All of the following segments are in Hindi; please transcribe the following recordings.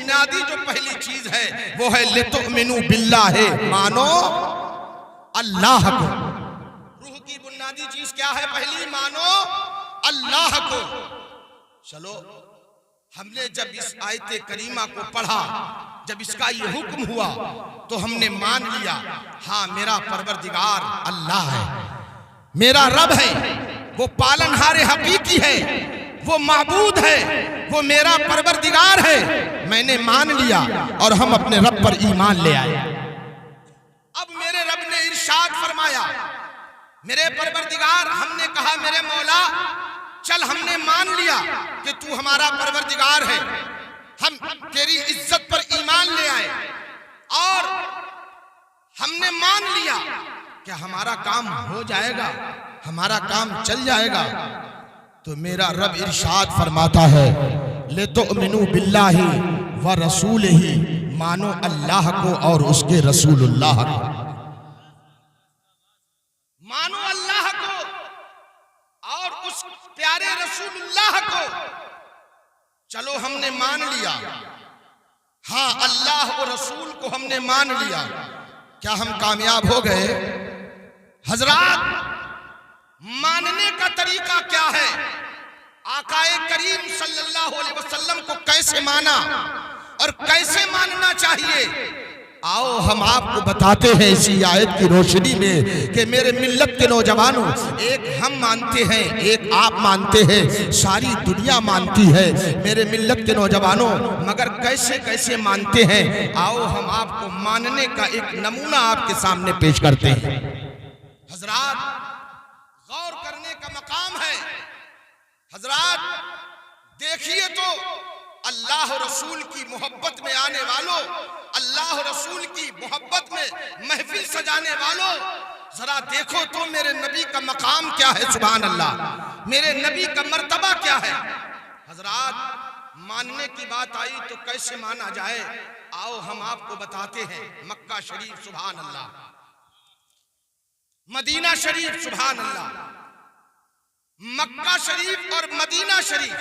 बुनियादी जो पहली चीज है वो है लितुमिनु बिल्लाह, मानो अल्लाह को। रूह की बुनियादी चीज क्या है? पहली मानो अल्लाह को। चलो, हमने जब इस आयत करीमा को पढ़ा, जब इसका ये हुक्म हुआ तो हमने मान लिया, हाँ मेरा परवरदिगार अल्लाह है, मेरा रब है, वो पालनहार हकीकी है, वो माबूद है, वो मेरा परवरदिगार है। मैंने मान लिया और हम अपने रब पर ईमान ले आए। अब मेरे रब ने इरशाद फरमाया, मेरे परवरदिगार, हमने कहा मेरे मौला चल, हमने मान लिया कि तू हमारा परवरदिगार है, हम तेरी इज्जत पर ईमान ले आए और हमने मान लिया कि हमारा काम हो जाएगा, हमारा काम चल जाएगा। तो मेरा रब इरशाद फरमाता है, लितुमिनु बिल्लाहि व रसूलिही, मानो अल्लाह को और उसके रसूलुल्लाह को, मानो अल्लाह को और उस प्यारे रसूलुल्लाह को। चलो हमने मान लिया, हाँ अल्लाह और रसूल को हमने मान लिया। क्या हम कामयाब हो गए? हजरात, मानने का तरीका क्या है? आकाए करीम सल्लल्लाहु अलैहि वसल्लम को कैसे माना और कैसे मानना चाहिए, आओ हम आपको बताते हैं इसी आयत की रोशनी में कि मेरे मिल्लत के नौजवानों, एक हम मानते हैं, एक आप मानते हैं, सारी दुनिया मानती है मेरे मिल्लत के नौजवानों, मगर कैसे कैसे मानते हैं। आओ हम आपको मानने का एक नमूना आपके सामने पेश करते हैं। हजरात, गौर करने का मकाम है। हजरात देखिए तो, अल्लाह रसूल की मोहब्बत में आने वालों, अल्लाह रसूल की मोहब्बत में महफिल सजाने वालों, जरा देखो तो मेरे नबी का मकाम क्या है। सुभान अल्लाह, मेरे नबी का मर्तबा क्या है। हजरात, मानने की बात आई तो कैसे माना जाए, आओ हम आपको बताते हैं। मक्का शरीफ सुभान अल्लाह, मदीना शरीफ सुभान अल्लाह, मक्का शरीफ और मदीना शरीफ।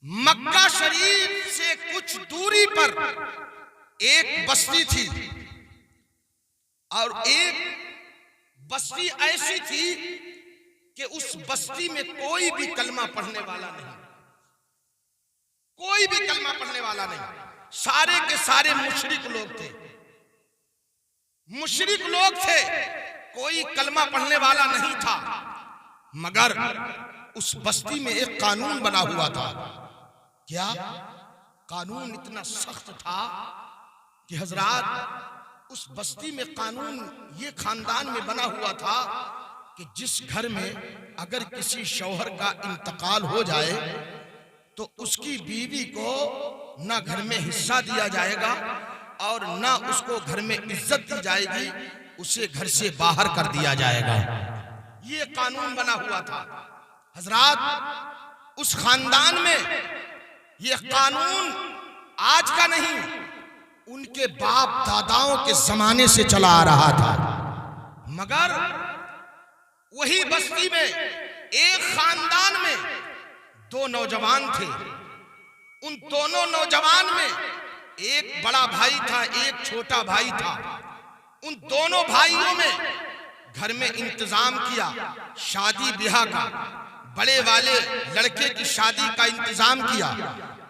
मक्का शरीफ से कुछ दूरी पर एक बस्ती थी और एक बस्ती ऐसी थी कि उस बस्ती में कोई भी कलमा पढ़ने वाला नहीं, कोई भी कलमा पढ़ने वाला नहीं, सारे के सारे मुशरिक लोग थे, मुशरिक लोग थे, कोई कलमा पढ़ने वाला नहीं था। मगर उस बस्ती में एक कानून बना हुआ था। क्या कानून? इतना सख्त था कि हजरात उस बस्ती में कानून ये खानदान में बना हुआ था कि जिस घर में अगर किसी शौहर का इंतकाल हो जाए तो उसकी बीवी को ना घर में हिस्सा दिया जाएगा और ना उसको घर में इज्जत दी जाएगी, उसे घर से बाहर कर दिया जाएगा। ये कानून बना हुआ था। हजरात, उस खानदान में ये कानून आज का नहीं, उनके बाप दादाओं के जमाने से चला आ रहा था। मगर वही बस्ती में एक खानदान में दो नौजवान थे। उन दोनों नौजवान में एक बड़ा भाई था, एक छोटा भाई था। उन दोनों भाइयों में घर में इंतजाम किया शादी ब्याह का, बड़े वाले लड़के की शादी का इंतजाम किया,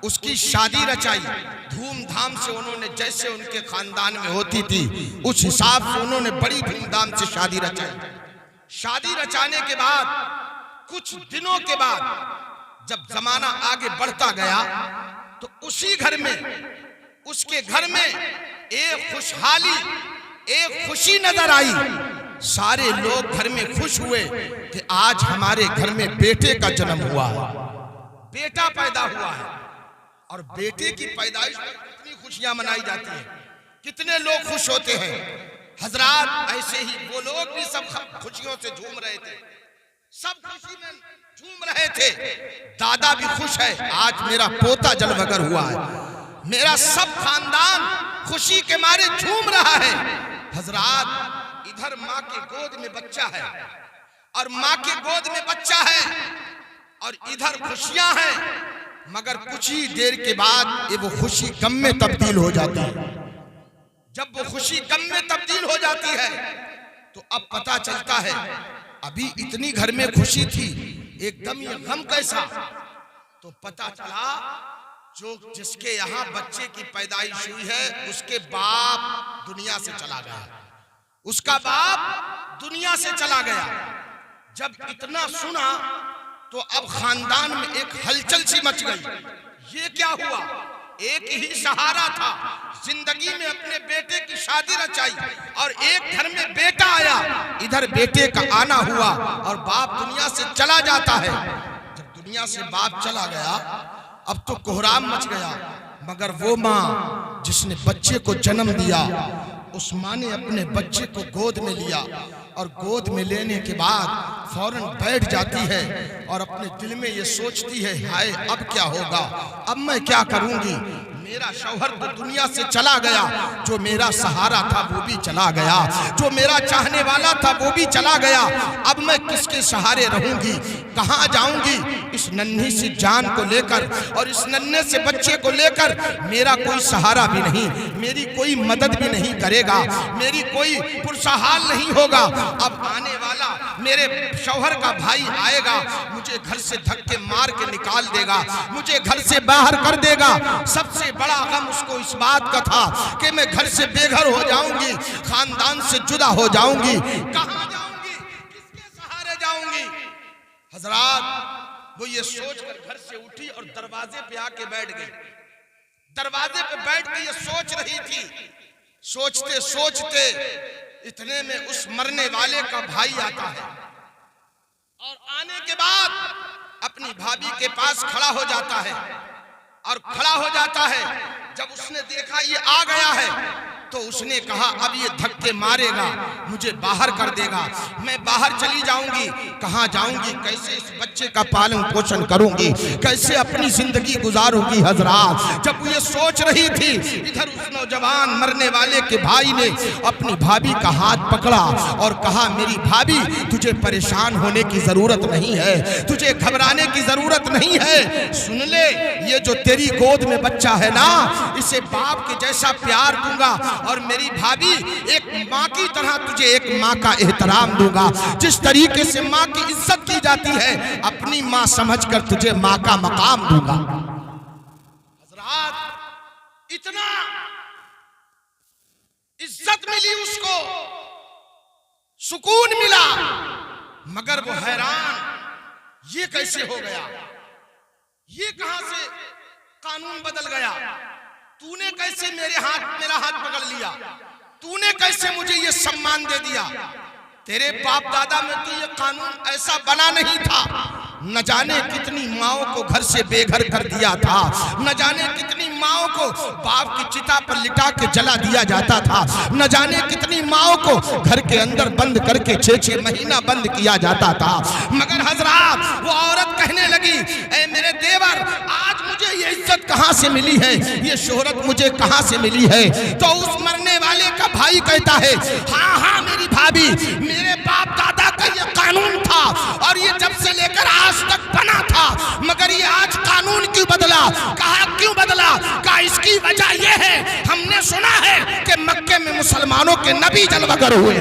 उसकी शादी रचाई धूमधाम से। उन्होंने जैसे उनके खानदान में होती थी उस हिसाब से उन्होंने बड़ी धूमधाम से शादी रचाई। शादी रचाने के बाद कुछ दिनों के बाद जब जमाना आगे बढ़ता गया तो उसी घर में, उसके घर में एक खुशहाली, एक खुशी नजर आई। सारे लोग घर में खुश हुए कि आज हमारे घर में बेटे का जन्म हुआ है, बेटा पैदा हुआ है। और बेटे की पैदाइश पर कितनी खुशियां मनाई जाती हैं, कितने लोग खुश होते हैं। हजरात, ऐसे ही वो लोग भी सब खुशियों से झूम रहे थे, सब खुशी में झूम रहे थे। दादा भी खुश है, आज मेरा पोता जलवगर हुआ है, मेरा सब खानदान खुशी के मारे झूम रहा है। हजरात, इधर माँ के गोद में बच्चा है और माँ के गोद में बच्चा है और इधर खुशियां हैं। मगर कुछ ही देर के बाद ये वो खुशी गम में तब्दील हो जाती है। जब वो खुशी गम में तब्दील हो जाती है तो अब पता चलता है अभी इतनी घर में खुशी थी, एकदम ये गम कैसा। तो पता चला जो जिसके यहाँ बच्चे की पैदाइश हुई है उसके बाप दुनिया से चला गया, उसका बाप दुनिया से चला गया। जब इतना सुना तो अब खानदान में एक हलचल सी मच गई। ये क्या हुआ? एक ही सहारा था, जिंदगी में अपने बेटे की शादी रचाई और एक घर में बेटा आया, इधर बेटे का आना हुआ और बाप दुनिया से चला जाता है। जब दुनिया से बाप चला गया अब तो कोहराम मच गया। मगर वो माँ जिसने बच्चे को जन्म दिया, उस माँ ने अपने बच्चे को गोद में लिया और गोद में लेने के बाद फौरन बैठ जाती है और अपने दिल में ये सोचती है, हाय अब क्या होगा, अब मैं क्या करूंगी। मेरा शौहर तो दुनिया से चला गया, जो मेरा सहारा था वो भी चला गया, जो मेरा चाहने वाला था वो भी चला गया। अब मैं किसके सहारे रहूंगी, कहाँ जाऊंगी इस नन्ही सी जान को लेकर और इस नन्हे से बच्चे को लेकर। मेरा कोई सहारा भी नहीं, मेरी कोई मदद भी नहीं करेगा, मेरी कोई पुरसहाल नहीं होगा। अब आने वाला मेरे शौहर का भाई आएगा, मुझे घर से धक्के मार के निकाल देगा, मुझे घर से बाहर कर देगा। सबसे बड़ा गम उसको इस बात का था कि मैं घर से बेघर हो जाऊंगी, खानदान से जुदा हो जाऊंगी, कहां जाऊंगी, किसके सहारे जाऊंगी। हजरात वो ये सोचकर घर से उठी और दरवाजे पे आके बैठ गई। दरवाजे पे बैठ के ये सोच रही थी। सोचते सोचते इतने में उस मरने वाले का भाई आता है और आने के बाद अपनी भाभी के पास खड़ा हो जाता है और खड़ा हो जाता है। जब उसने देखा ये आ गया है तो उसने कहा अब ये धक्के मारेगा, मुझे बाहर कर देगा, मैं बाहर चली जाऊंगी। कहाँ जाऊंगी, कैसे इस बच्चे का पालन पोषण करूंगी, कैसे अपनी जिंदगी गुजारूंगी। हजरात जब ये सोच रही थी, इधर उस नौजवान मरने वाले के भाई ने अपनी भाभी का हाथ पकड़ा और कहा, मेरी भाभी तुझे परेशान होने की जरूरत नहीं है, तुझे घबराने की जरूरत नहीं है। सुन ले, ये जो तेरी गोद में बच्चा है ना, इसे बाप के जैसा प्यार दूंगा और मेरी भाभी एक माँ की तरह तुझे एक माँ का एहतराम दूंगा। जिस तरीके से माँ की इज्जत की जाती है, अपनी माँ समझकर तुझे माँ का मकाम दूंगा। हजरात इतना इज्जत मिली उसको, सुकून मिला, मगर वो हैरान, ये कैसे हो गया, ये कहां से कानून बदल गया, तूने कैसे मेरा हाथ पकड़ लिया, तूने कैसे मुझे ये सम्मान दे दिया। तेरे बाप दादा में तो ये कानून ऐसा बना नहीं था। न जाने कितनी माओं को घर से बेघर कर दिया था, न जाने कितनी माओं को बाप की चिता पर लिटा के जला दिया जाता था, न जाने कितनी माओं को घर के अंदर बंद करके 6-6 महीना बंद किया जाता था। मगर हजरात वो औरत कहने लगी, ऐ मेरे देवर, आज मुझे ये इज्जत कहाँ से मिली है, ये शोहरत मुझे कहाँ से मिली है। तो उस मरने वाले का भाई कहता है, हाँ हाँ मेरी भाभी, मेरे बाप दादा का ये कानून था और ये जब से लेकर आज तक बना था, मगर ये आज कानून क्यों बदला। कहा क्यों बदला, कहा इसकी वजह ये है, हमने सुना है कि मक्के में मुसलमानों के नबी जलवागर हुए।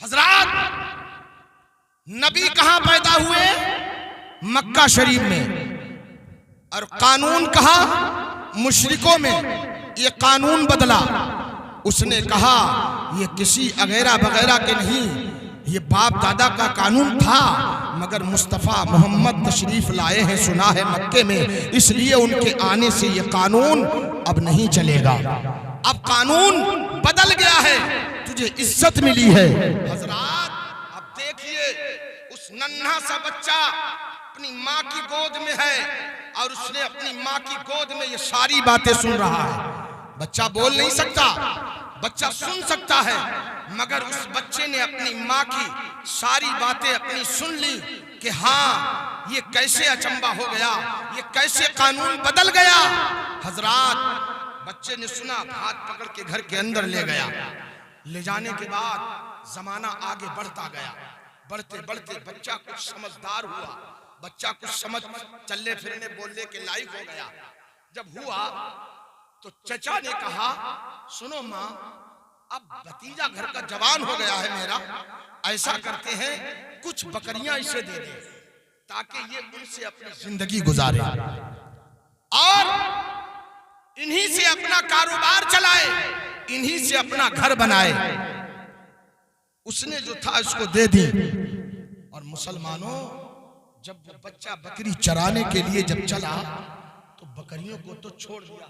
हजरात नबी कहां पैदा हुए, मक्का शरीफ में, और कानून कहा मुशरिकों में। ये कानून बदला, उसने कहा ये किसी अगैरा बगैरा के नहीं, ये बाप दादा का कानून था, मगर मुस्तफ़ा मोहम्मद तशरीफ लाए हैं, सुना है मक्के में, इसलिए उनके आने से ये कानून अब नहीं चलेगा। अब कानून बदल गया है, तुझे इज्जत मिली है। हजरात अब देखिए, उस नन्हा सा बच्चा अपनी माँ की गोद में है और उसने अपनी माँ की गोद में ये सारी बातें सुन रहा है। बच्चा बोल नहीं सकता, बच्चा सुन सकता है, मगर उस बच्चे ने अपनी माँ की सारी बातें अपनी सुन ली कि हाँ ये कैसे अचंबा हो गया, ये कैसे कानून बदल गया। हजरात बच्चे ने सुना, हाथ पकड़ के घर के अंदर ले गया। ले जाने के बाद जमाना आगे बढ़ता गया। बढ़ते बढ़ते बच्चा कुछ समझदार हुआ, बच्चा कुछ समझ चलने फिरने बोलने के लायक हो गया। जब हुआ तो चचा ने कहा, सुनो माँ, अब भतीजा घर का जवान हो गया है मेरा, ऐसा करते हैं कुछ बकरियां इसे दे दे ताकि ये उनसे अपनी जिंदगी गुजारे और इन्हीं से अपना कारोबार चलाए, इन्हीं से अपना घर बनाए। उसने जो था इसको दे दी। और मुसलमानों, जब वो बच्चा बकरी चराने के लिए जब चला तो बकरियों को तो छोड़ दिया,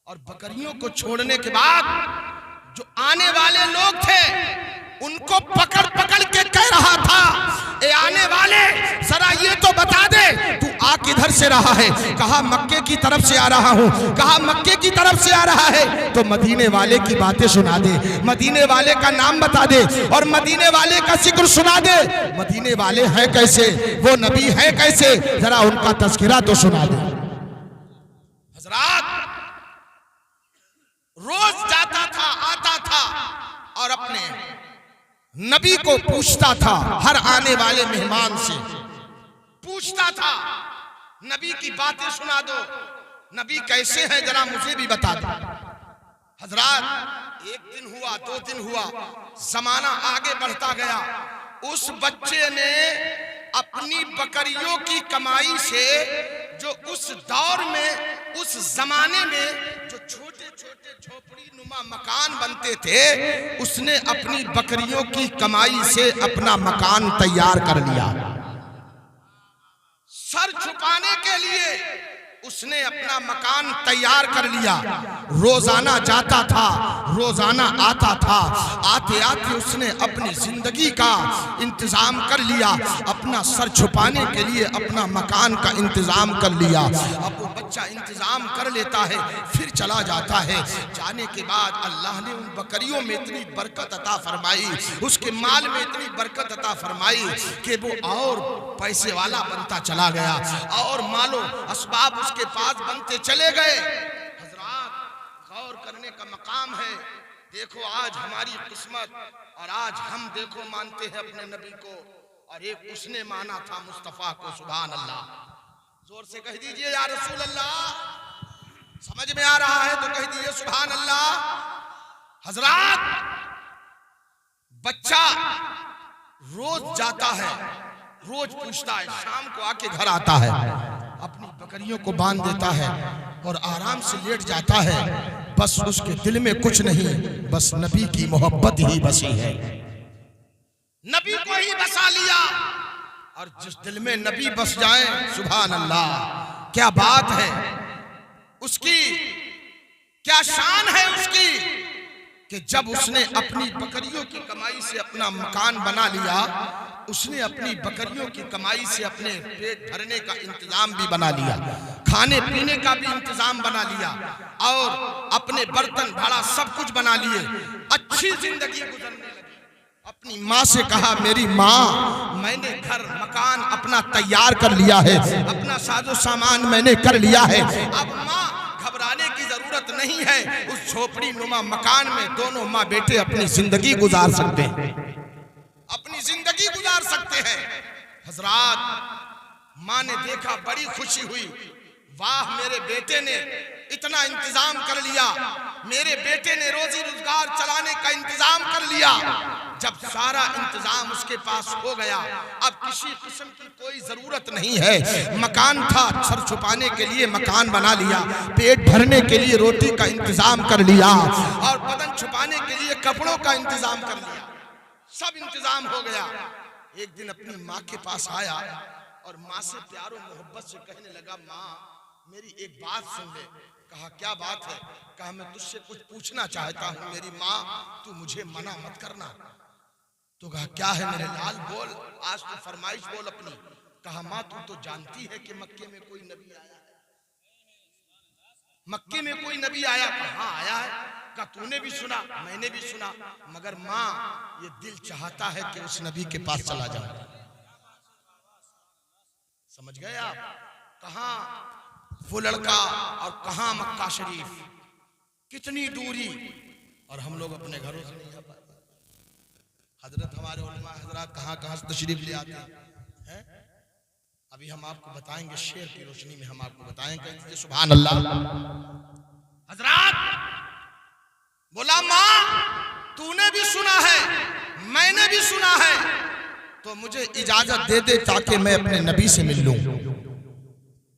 और बकरियों को छोड़ने के बाद जो आने वाले लोग थे उनको पकड़ पकड़ के कह रहा था, ए आने वाले, जरा ये तो बता दे तू आ किधर से रहा है। कहा मक्के की तरफ से आ रहा हूँ। कहा मक्के की तरफ से आ रहा है तो मदीने वाले की बातें सुना दे, मदीने वाले का नाम बता दे और मदीने वाले का जिक्र सुना दे। मदीने वाले हैं कैसे, वो नबी हैं कैसे, जरा उनका तज़किरा तो सुना दे। हजरात, रोज जाता था, आता था और अपने नबी को पूछता था, हर आने वाले मेहमान से पूछता था, नबी की बातें सुना दो, नबी कैसे हैं जरा मुझे भी बता दो। हजरात, एक दिन हुआ, 2 दिन हुआ, जमाना आगे बढ़ता गया। उस बच्चे ने अपनी बकरियों की कमाई से, जो उस दौर में, उस जमाने में जो छोटे छोटे झोपड़ी नुमा मकान बनते थे, उसने अपनी बकरियों की कमाई से अपना मकान तैयार कर लिया। सर छुपाने के लिए उसने अपना मकान तैयार कर लिया। रोजाना जाता था, रोजाना आता था, आते आते उसने अपनी जिंदगी का इंतजाम कर लिया। अपना सर छुपाने के लिए अपना मकान का इंतजाम कर लिया। अब वो बच्चा इंतजाम कर लेता है, फिर चला जाता है। जाने के बाद अल्लाह ने उन बकरियों में इतनी बरकत अता फरमाई, उसके माल में इतनी बरकत अता फरमाई कि वो और पैसे वाला बनता चला गया और मालो असबाब उसके पास बनते चले गए। हजरात, गौर करने का मकाम है। देखो आज हमारी किस्मत, और आज हम देखो मानते हैं अपने नबी को, और एक उसने माना था मुस्तफा को। सुभान अल्लाह, जोर से कह दीजिए या रसूल अल्लाह। समझ में आ रहा है तो कह दीजिए सुभान अल्लाह। हजरात, बच्चा रोज जाता है, रोज पूछता है, शाम को आके घर आता है, अपनी बकरियों को बांध देता है और आराम से लेट जाता है। बस उसके दिल में कुछ नहीं, बस नबी की मोहब्बत ही बसी है, नबी को ही बसा लिया। और जिस दिल में नबी बस जाए, सुभान अल्लाह, क्या बात है उसकी, क्या शान है उसकी, कि जब उसने अपनी बकरियों की कमाई से अपना मकान बना लिया, उसने अपनी बकरियों की कमाई से अपने पेट भरने का इंतजाम भी बना लिया, खाने पीने का भी इंतजाम बना लिया, और अपने बर्तन भाड़ा सब कुछ बना लिए, अच्छी जिंदगी गुजरने लगी। अपनी माँ से कहा, मेरी माँ, मैंने घर मकान अपना तैयार कर लिया है, अपना साजो सामान मैंने कर लिया है, अब माँ घबराने की जरूरत नहीं है। उस झोपड़ी नुमा मकान में दोनों माँ बेटे अपनी जिंदगी गुजार सकते हैं, अपनी जिंदगी गुजार सकते हैं। हजरात, माँ ने देखा, बड़ी खुशी हुई, वाह मेरे बेटे ने इतना इंतजाम कर लिया, मेरे बेटे ने रोजी रोजगार चलाने का इंतजाम कर लिया। जब सारा इंतजाम उसके पास हो गया, अब किसी किस्म की कोई जरूरत नहीं है। मकान था, सर छुपाने के लिए मकान बना लिया, पेट भरने के लिए रोटी का इंतजाम कर लिया, और बदन छुपाने के लिए कपड़ों का इंतजाम कर लिया, सब इंतजाम हो गया। एक दिन अपनी माँ के पास आया और माँ से प्यार और मोहब्बत से कहने लगा, माँ मेरी एक बात सुन ले। कहा, क्या बात है? कहा, मैं तुझसे कुछ पूछना चाहता हूँ मेरी माँ, तू मुझे मना मत करना। तो कहा, क्या है मेरे लाल, बोल, आज तो फरमाइश बोल अपनी। कहा, माँ तू तो जानती है कि मक्के में कोई नबी आया है, मक्के में कोई नबी आया। कहा, आया है। कहा, तूने भी सुना, मैंने भी सुना, मगर माँ ये दिल चाहता है कि उस नबी के पास चला जाए। समझ गए आप? कहाँ वो लड़का और कहाँ मक्का शरीफ। कितनी दूरी, और हम लोग अपने घरों से नहीं आ पाते। हजरत हमारे उलमा हजरात कहाँ कहाँ से तशरीफ ले आते हैं। अभी हम आपको बताएंगे, शेर की रोशनी में हम आपको बताएंगे। सुभान अल्लाह। हजरात बोला, माँ तूने भी सुना है, मैंने भी सुना है, तो मुझे इजाजत दे दे ताकि मैं अपने नबी से मिल लूं।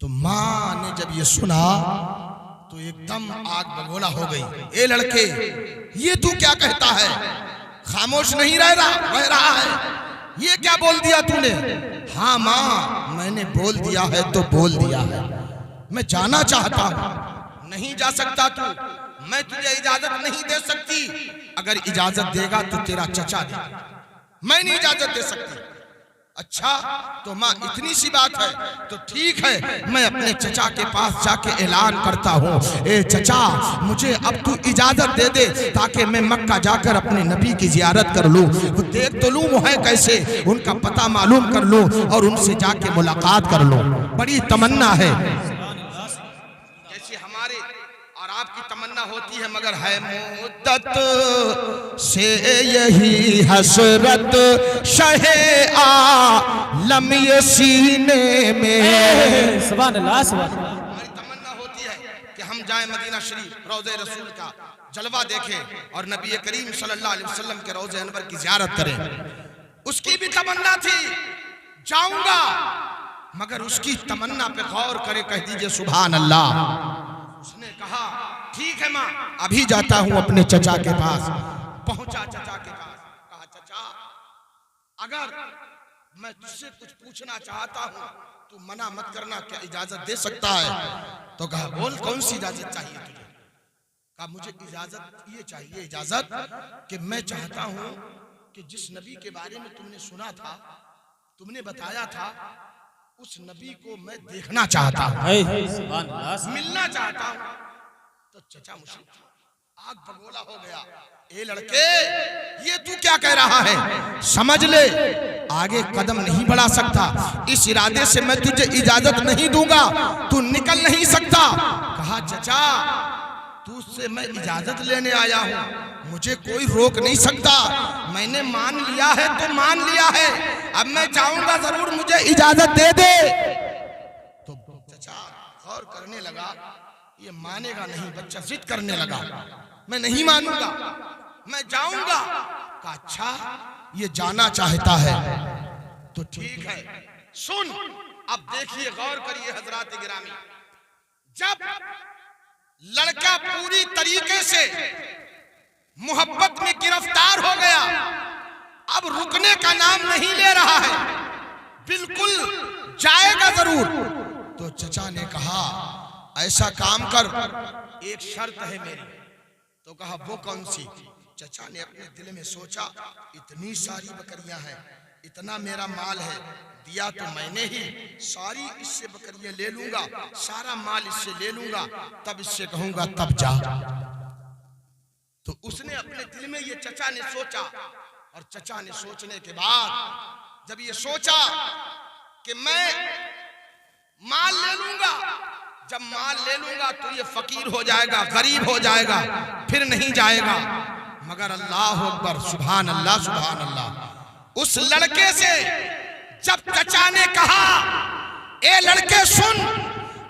तो माँ ने जब ये सुना तो एकदम आग बगोला हो गई। ए लड़के, ये तू क्या कहता है? खामोश नहीं रह रहा है, ये क्या बोल दिया तूने? हाँ माँ, मैंने बोल दिया है तो बोल दिया है, मैं जाना चाहता हूँ। नहीं जा सकता तू, मैं तुझे इजाजत नहीं दे सकती। अगर इजाजत देगा तो तेरा चचा दे, मैं नहीं इजाजत दे सकती। अच्छा तो माँ इतनी सी बात है, तो ठीक है, मैं अपने चचा के पास जाके ऐलान करता हूँ, ए चचा मुझे अब तू इजाजत दे दे ताकि मैं मक्का जाकर अपने नबी की जियारत कर लूँ, देख तो लूँ वो है कैसे, उनका पता मालूम कर लूँ और उनसे जाके मुलाकात कर लूँ। बड़ी तमन्ना है, जैसे हमारे और आपकी तमन्ना होती है, मगर है मुद्दत से यही हसरत शहे आलम ये सीने में। सुभान अल्लाह, सुभान अल्लाह। हमारी तमन्ना होती है कि हम जाएं मदीना शरीफ, रोज़े रसूल का जलवा देखें और नबी करीम सल्लल्लाहु अलैहि वसल्लम के रोज़े अनवर की ज़ियारत करें। उसकी भी तमन्ना थी, जाऊंगा, मगर उसकी तमन्ना पे गौर करे, कह दीजिए सुभान अल्लाह। उसने कहा ठीक है माँ, अभी जाता हूँ अपने चचा के पास। पहुंचा चचा के पास, कहा चचा अगर मैं तुझसे कुछ पूछना चाहता हूँ तू मना मत करना, क्या इजाजत दे सकता है? तो कहा बोल, कौन सी इजाजत चाहिए तुझे? कहा मुझे इजाजत ये चाहिए, इजाजत कि मैं चाहता हूँ कि जिस नबी के बारे में तुमने सुना था, तुमने बताया था, उस नबी को मैं देखना चाहता हूँ, मिलना चाहता हूँ। तो चचा मुझे आग बगोला हो गया। ए लड़के, ये तू क्या कह रहा है? समझ ले, आगे कदम नहीं बढ़ा सकता, इस इरादे से मैं तुझे इजाजत नहीं दूंगा, तू निकल नहीं सकता। कहा चचा तुझसे मैं इजाजत लेने आया हूँ, मुझे कोई रोक नहीं सकता, मैंने मान लिया है तो मान लिया है, अब मैं जाऊंगा जरूर, मुझे इजाजत दे दे। तो चचा गौर करने लगा, ये मानेगा नहीं, बच्चा जिद करने लगा, मैं नहीं मानूंगा, मैं जाऊंगा। कहा अच्छा ये जाना चाहता है तो ठीक है, सुन अब देखिए, गौर करिए हजरात गिरामी, जब लड़का पूरी तरीके से मोहब्बत में गिरफ्तार हो गया, अब रुकने का नाम नहीं ले रहा है, बिल्कुल जाएगा जरूर। तो चचा ने कहा ऐसा काम कर, एक शर्त है मेरी। तो कहा वो कौन सी? चचा ने अपने दिल में सोचा, इतनी सारी बकरियां हैं, इतना मेरा माल है, दिया तो मैंने ही, सारी इससे बकरियां ले लूंगा, सारा माल इससे ले लूंगा, तब इससे कहूंगा तब जा। तो उसने अपने दिल में ये चचा ने सोचा, और चचा ने सोचने के बाद जब ये सोचा कि मैं माल ले लूंगा, जब माल ले लूंगा तो ये फकीर हो जाएगा, गरीब हो जाएगा, फिर नहीं जाएगा। मगर अल्लाह अकबर, सुभान अल्लाह, सुभान अल्लाह। उस लड़के से जब चचा ने कहा ए लड़के सुन,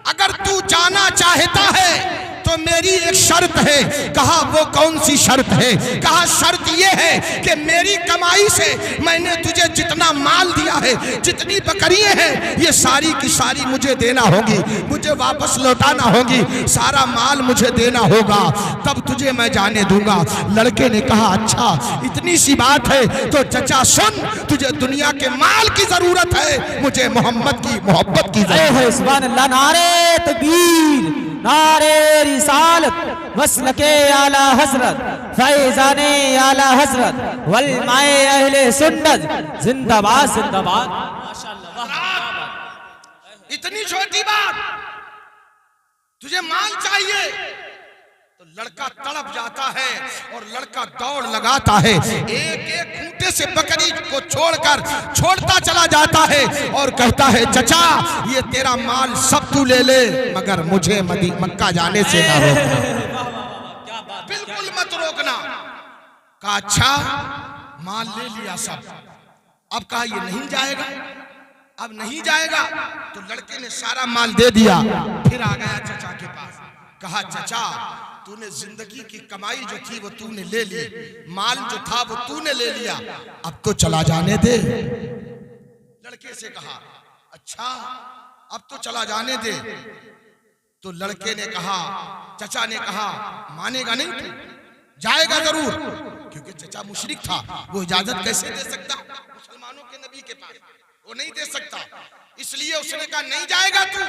अगर तू जाना चाहता है तो मेरी एक शर्त है। कहा वो कौन सी शर्त है? कहा शर्त ये है कि मेरी कमाई से मैंने तुझे जितना माल दिया है, जितनी बकरियां हैं, ये सारी की सारी मुझे देना होगी, मुझे वापस लौटाना होगी, सारा माल मुझे देना होगा, तब तुझे मैं जाने दूंगा। लड़के ने कहा अच्छा इतनी सी बात है तो चचा सुन, तुझे दुनिया के माल की जरूरत है, मुझे मोहम्मद की मोहब्बत की जरूरत है। सुभान अल्लाह, नारे तकबीर, नारे रिसालत, मसलके आला हजरत, फैजाने आला हजरत, वलमाए अहले सुन्नत, जिंदाबाद जिंदाबाद। माशाअल्लाह। इतनी छोटी बात, तुझे माल चाहिए, तो लड़का तड़प जाता है और लड़का दौड़ लगाता है, एक एक खूंटे से बकरी को छोड़ता चला जाता है और कहता है चचा ये तेरा माल सब तू ले ले, मगर मुझे मक्का जाने से ना रोकना। कहा अच्छा, माल ले लिया सब। अब कहा ये नहीं जाएगा, अब नहीं जाएगा। तो लड़के ने सारा माल दे दिया, फिर आ गया चचा के पास। कहा चचा, तूने जिंदगी की कमाई जो थी वो तूने ले ली, माल जो था वो तूने ले लिया, अब तो चला जाने दे। लड़के से कहा अच्छा, अब तो चला जाने दे। तो लड़के ने कहा, चचा ने कहा मानेगा नहीं तू? जाएगा जरूर, क्योंकि चचा मुशरिक था, वो इजाजत कैसे दे सकता मुसलमानों के नबी के पास? वो नहीं दे सकता, इसलिए उसने कहा नहीं जाएगा तू?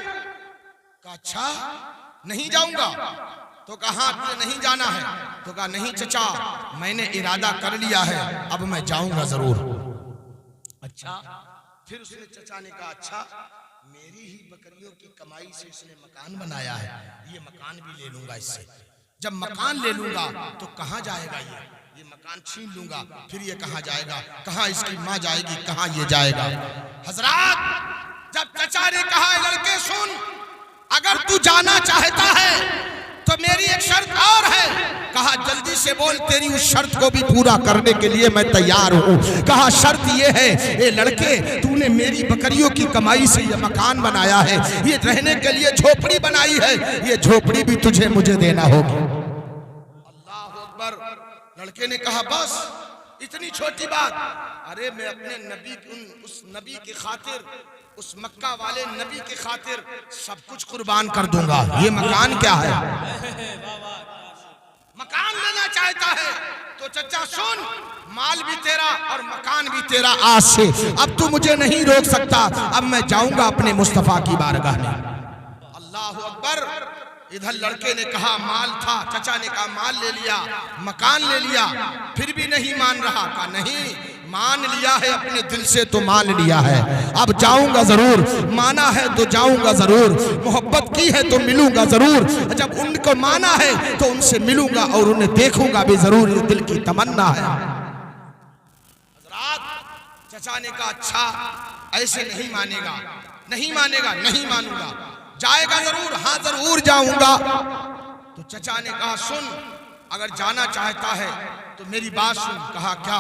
कहा अच्छा, नहीं जाऊंगा। तो कहा तुझे नहीं जाना है? तो कहा नहीं चचा, मैंने इरादा कर लिया है, अब मैं जाऊंगा जरूर। अच्छा, फिर उसने चचा ने कहा अच्छा, मेरी ही बकरियों की कमाई से इसने मकान बनाया है, ये मकान भी ले लूंगा इससे। जब मकान ले लूंगा तो कहाँ जाएगा ये मकान छीन लूंगा, फिर ये कहाँ जाएगा, कहाँ इसकी माँ जाएगी, कहाँ ये जाएगा। हजरात, जब चचा ने कहा लड़के सुन, अगर तू जाना चाहता है तो मेरी एक शर्त और है। कहा जल्दी से बोल, तेरी उस शर्त को भी पूरा करने के लिए मैं तैयार हूँ। कहा शर्त ये है, ए लड़के, तूने मेरी बकरियों की कमाई से ये मकान बनाया है, ये रहने के लिए झोपड़ी बनाई है, ये झोपड़ी भी तुझे मुझे देना होगी। अल्लाह अकबर। लड़के ने कहा बस इतनी छोटी बात? अरे मैं अपने नबी, उस नबी की खातिर, उस मक्का वाले नबी की खातिर सब कुछ कुर्बान कर दूंगा। ये मकान क्या है? मकान लेना चाहता है तो चचा सुन, माल भी तेरा और मकान भी तेरा आज से। अब तू मुझे नहीं रोक सकता, अब मैं जाऊंगा अपने मुस्तफा की बारगाह में। अल्लाह अकबर। इधर लड़के ने कहा माल था, चचा ने कहा माल ले लिया, मकान ले लिया, फिर भी नहीं मान रहा। कहा नहीं, मान लिया है अपने दिल से तो मान लिया है, अब जाऊंगा जरूर, माना है तो जाऊंगा जरूर, मोहब्बत की है तो मिलूंगा जरूर। जब उनको माना है तो उनसे मिलूंगा और उन्हें देखूंगा भी जरूर, ये दिल की तमन्ना है। चचा ने कहा अच्छा, ऐसे नहीं मानेगा, नहीं मानेगा, नहीं मानूंगा, जाएगा जरूर? हाँ जरूर जाऊंगा। तो चचा ने कहा सुन, अगर जाना चाहता है तो मेरी बात सुन। कहा क्या?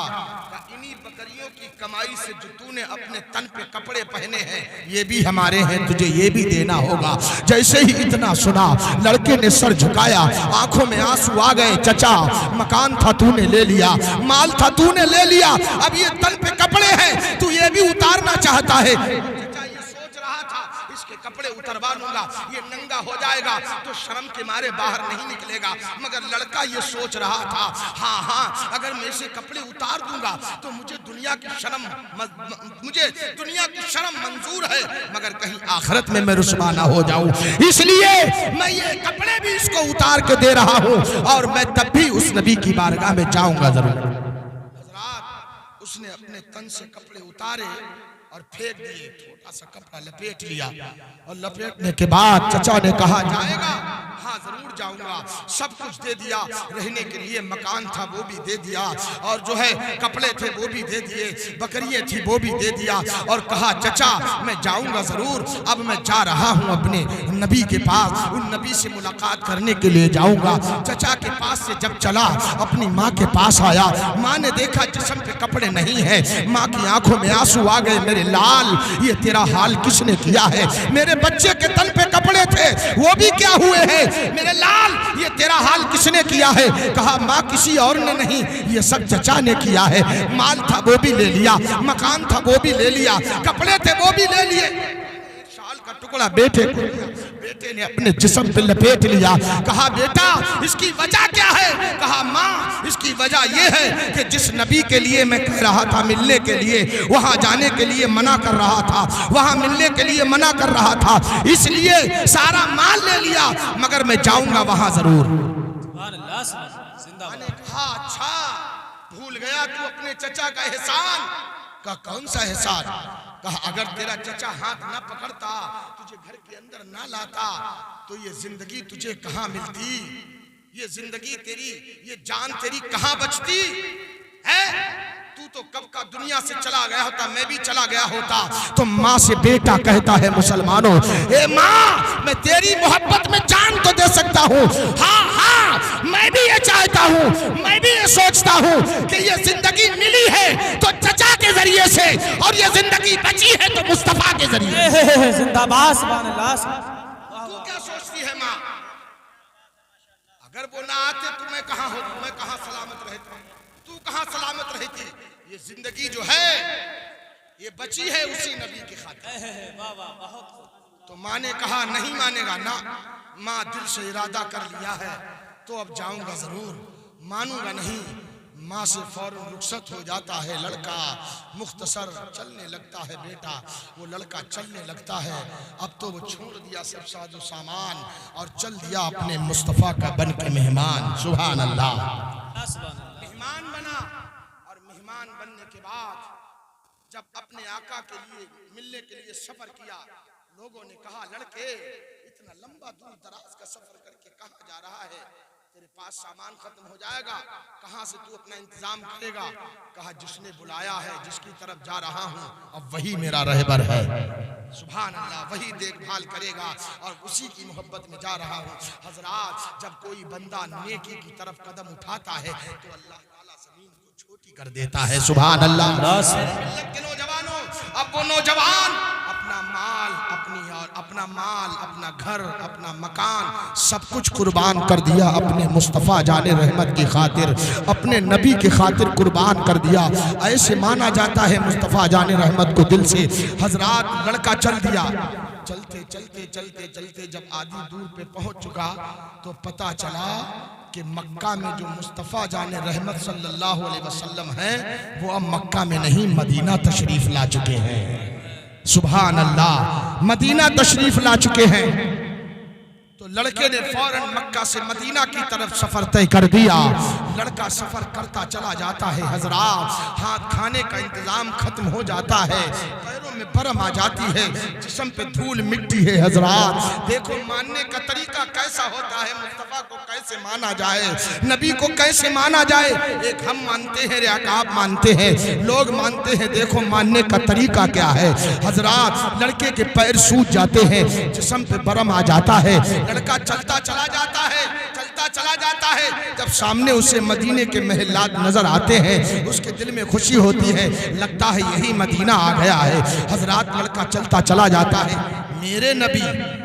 इन्हीं बकरियों की कमाई से जो तूने अपने तन पे कपड़े पहने हैं ये भी हमारे हैं, तुझे ये भी देना होगा। जैसे ही इतना सुना लड़के ने सर झुकाया, आंखों में आंसू आ गए। चचा, मकान था तूने ले लिया, माल था तूने ले लिया, अब ये तन पे कपड़े हैं, तू ये भी उतारना चाहता है? कपड़े उतरवा लूंगा, ये नंगा हो जाएगा तो शर्म के मारे बाहर नहीं निकलेगा। मगर लड़का ये सोच रहा था हाँ, अगर मैं इसे कपड़े उतार दूंगा तो मुझे दुनिया की शर्म मंजूर है, मगर कहीं आखिरत में मैं रुसवा ना हो जाऊं, इसलिए मैं ये कपड़े भी इसको उतार के दे रहा हूं और मैं तब भी उस नबी की बारगाह में जाऊंगा जरूर। हज़रात, उसने अपने तन से कपड़े उतारे और फेंक दिए, छोटा सा कपड़ा लपेट लिया और लपेटने के बाद चचा ने कहा जाएगा? हाँ जरूर जाऊंगा। सब कुछ दे दिया, रहने के लिए मकान था वो भी दे दिया, और जो है कपड़े थे वो भी दे दिए, बकरियां थी वो भी दे दिया, और कहा चचा मैं जाऊंगा जरूर, अब मैं जा रहा हूँ अपने नबी के पास, उन नबी से मुलाकात करने के लिए जाऊंगा। चचा के पास से जब चला अपनी माँ के पास आया, माँ ने देखा जिस्म पे कपड़े नहीं है, माँ की आंखों में आंसू आ गए। मेरे लाल, ये तेरा हाल किसने किया है? मेरे बच्चे के तन पे कपड़े थे वो भी क्या हुए हैं? मेरे लाल, ये तेरा हाल किसने किया है? कहा माँ किसी और ने नहीं, ये सब चचा ने किया है। माल था वो भी ले लिया, मकान था वो भी ले लिया, कपड़े थे वो भी ले लिए, शाल का टुकड़ा बेटे ने अपने जिस्म पे लपेट लिया। कहा बेटा इसकी वजह क्या है? कहा माँ इसकी वजह ये है कि जिस नबी के लिए मैं कह रहा था मिलने के लिए, वहां जाने के लिए मना कर रहा था, वहां मिलने के लिए मना कर रहा था, इसलिए सारा माल ले लिया, मगर मैं जाऊंगा वहां जरूर। कहा अच्छा, भूल गया तू अपने चचा का एहसान? का कौन सा एहसान? कहा अगर तेरा चचा हाथ ना पकड़ता, तुझे घर के अंदर ना लाता, तो ये जिंदगी तुझे कहाँ मिलती, ये जिंदगी तेरी, ये जान तेरी कहाँ बचती है? तू तो कब का दुनिया से चला गया होता, मैं भी चला गया होता। तो माँ से बेटा कहता है मुसलमानों, ए माँ, मैं तेरी मोहब्बत में जान तो दे सकता हूँ, हाँ हाँ मैं भी ये चाहता हूँ, मैं भी ये सोचता हूँ कि ये जिंदगी मिली है तो चचा के जरिए से, और ये जिंदगी बची है तो मुस्तफा के जरिए। जिंदाबाद सुभान अल्लाह। तू क्या सोचती है माँ? अगर वो ना आते तो मैं कहाँ होती, मैं कहाँ सलामत रहती, तू कहाँ सलामत रहती? ये जिंदगी जो है ये बची है उसी नबी की खातिर। तो माँ ने कहा नहीं मानेगा ना, माँ दिल से इरादा कर लिया है तो अब जाऊंगा जरूर, मानूंगा नहीं। माँ से फौरन रुखसत हो जाता है लड़का, मुख्तसर चलने लगता है बेटा, वो लड़का चलने लगता है। अब तो वो छोड़ दिया सब साजो सामान और चल दिया अपने मुस्तफ़ा का बन के मेहमान। सुभान अल्लाह। मेहमान बना, और मेहमान बनने के बाद जब अपने आका के लिए मिलने के लिए सफर किया, लोगों ने कहा लड़के इतना लंबा दूर दराज का सफर करके कहाँ जा रहा है, तेरे पास सामान खत्म हो जाएगा, कहाँ से तू अपना इंतजाम करेगा? कहा जिसने बुलाया है, जिसकी तरफ जा रहा हूँ, अब वही मेरा रहबर है। सुभान अल्लाह, वही देखभाल करेगा और उसी की मोहब्बत में जा रहा हूँ। हजरात, जब कोई बंदा नेकी की तरफ कदम उठाता है तो अल्लाह ताला जमीन को छोटी कर देता है। सुभान अल्लाह। के नौजवानों, अब वो नौजवान अपना माल, अपना घर, अपना मकान सब कुछ कुर्बान कर दिया अपने मुस्तफ़ा जाने रहमत की खातिर, अपने नबी की खातिर कुर्बान कर दिया। ऐसे माना जाता है मुस्तफ़ा जाने रहमत को दिल से। हजरात, लड़का चल दिया। चलते चलते चलते चलते जब आधी दूर पे पहुंच चुका तो पता चला कि मक्का में जो मुस्तफ़ा जाने रहमत सल्लल्लाहु अलैहि वसल्लम है वो अब मक्का में नहीं, मदीना तशरीफ ला चुके हैं। सुभान अल्लाह, मदीना तशरीफ ला चुके हैं। तो लड़के ने फौरन मक्का से मदीना की तरफ सफर तय कर दिया। लड़का सफर करता चला जाता है। हजरात, हाथ खाने का इंतजाम खत्म हो जाता है, पैरों में बरम आ जाती है, जिस्म पे धूल मिट्टी है। हजरात देखो मानने का तरीका कैसा होता है, मुस्तफा को कैसे माना जाए, नबी को कैसे माना जाए। एक हम मानते हैं, आप मानते हैं, लोग मानते हैं। देखो मानने का तरीका क्या है। हजरात, लड़के के पैर सूज जाते हैं, जिस्म पे बरम आ जाता है। लड़का चलता चला जाता है, चलता चला जाता है। जब सामने उसे मदीने के महलात नजर आते हैं, उसके दिल में खुशी होती है, लगता है यही मदीना आ गया है। हजरात, लड़का चलता चला जाता है। मेरे नबी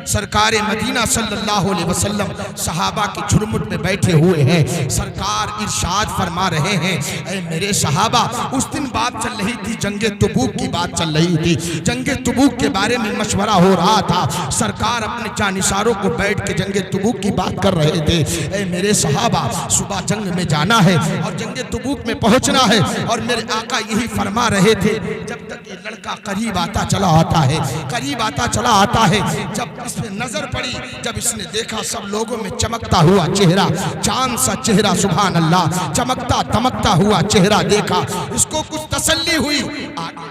सरकार मदीना सल्लल्लाहु अलैहि वसल्लम सहाबा की झुरमुट में बैठे हुए हैं। सरकार इरशाद फरमा रहे हैं, ऐ मेरे सहाबा, उस दिन बात चल रही थी, जंगे तबूक की बात चल रही थी। जंगे तबूक के बारे में मशवरा हो रहा था। सरकार अपने जानिसारों को बैठ के जंगे तबूक की बात कर रहे थे। ऐ मेरे सहाबा, सुबह जंग में जाना है और जंगे तबूक में पहुंचना है। और मेरे आका यही फरमा रहे थे। जब तक ये लड़का करीब आता चला आता है, करीब आता चला आता है, जब इस पे नजर पड़ी, जब इसने देखा सब लोगों में चमकता हुआ चेहरा, चांद सा चेहरा, सुभान अल्लाह, चमकता दमकता हुआ चेहरा देखा, इसको कुछ तसल्ली हुई। आगे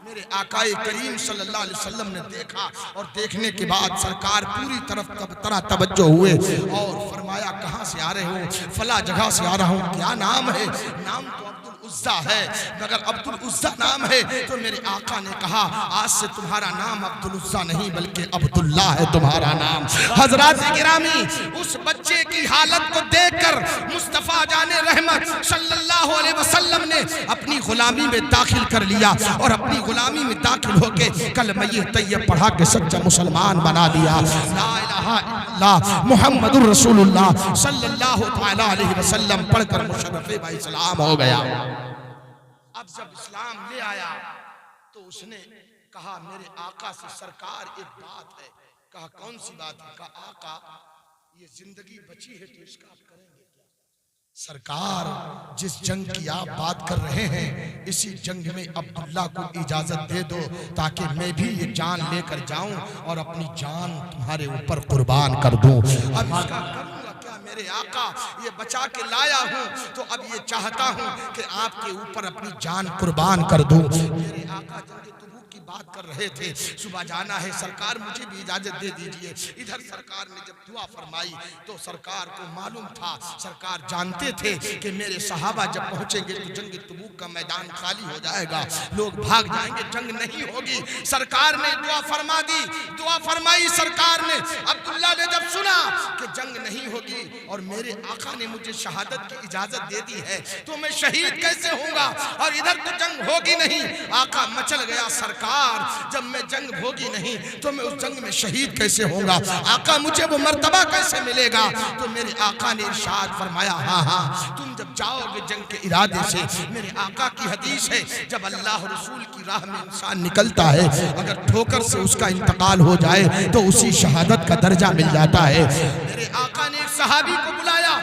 मेरे आकाए करीम सल्लल्लाहु अलैहि वसल्लम ने देखा और देखने के बाद सरकार पूरी तरह तवज्जो हुए और फरमाया, कहाँ से आ रहे हो? फला जगह से आ रहा हूँ। क्या नाम है? नाम तो उज़्ज़ा है, मगर अब्दुल उज़्ज़ा नाम है। तो मेरे आका ने कहा, आज से तुम्हारा नाम अब्दुल उज़्ज़ा नहीं बल्कि अब्दुल्ला है तुम्हारा नाम। हज़रात गिरामी, उस बच्चे की हालत को देखकर मुस्तफ़ा जाने रहमत सल्लल्लाहु अलैहि वसल्लम ने अपनी गुलामी में दाखिल कर लिया और अपनी गुलामी में दाखिल होके कलमा तैयब पढ़ा के सच्चा मुसलमान बना दिया। ला इलाहा इल्लल्लाह मुहम्मदुर रसूलुल्लाह सल्लल्लाहु तआला अलैहि वसल्लम पढ़कर मुशर्रफ़े बा इस्लाम हो गया। अब जब इस्लाम ले आया तो उसने कहा, मेरे आका से सरकार एक बात है। कहा कौन सी बात है? कहा आका, ये जिंदगी बची है तो इसका आप करेंगे क्या? सरकार, जिस जंग की आप बात कर रहे हैं, इसी जंग में अब्दुल्ला को इजाजत दे दो ताकि मैं भी ये जान लेकर जाऊं और अपनी जान तुम्हारे ऊपर कुर्बान कर दूं। अब इसका करूंगा क्या मेरे आका? ये बचा के लाया हूं तो अब ये चाहता हूं कि आपके ऊपर अपनी जान कुर्बान कर दूं। मेरे आका जंग तबूक की बात कर रहे थे, सुबह जाना है सरकार, मुझे भी इजाजत दे दीजिए। इधर सरकार ने जब दुआ फरमाई तो सरकार को मालूम था, सरकार जानते थे कि मेरे सहाबा जब पहुंचेंगे तो जंग तबूक का मैदान खाली हो जाएगा, लोग भाग जाएंगे, जंग नहीं होगी। सरकार ने दुआ फरमा दी, दुआ फरमाई सरकार ने। अब्दुल्ला ने जब सुना कि जंग नहीं होगी और मेरे आका ने मुझे शहादत की इजाजत दे दी है तो मैं शहीद कैसे होऊंगा, और इधर तो जंग होगी नहीं। आका मचल गया, सरकार जब मैं जंग होगी नहीं तो मैं उस जंग में शहीद कैसे होऊंगा, आका मुझे वो मर्तबा कैसे मिलेगा। तो मेरे आका ने इरशाद फरमाया, हाँ हाँ तुम जब जाओगे जंग के इरादे से, मेरे आका की हदीस है जब अल्लाह रसूल की राह में इंसान निकलता है, अगर ठोकर से उसका इंतकाल हो जाए तो उसी शहादत का दर्जा मिल जाता है। मेरे आका ने एक सहाबी को बुलाया,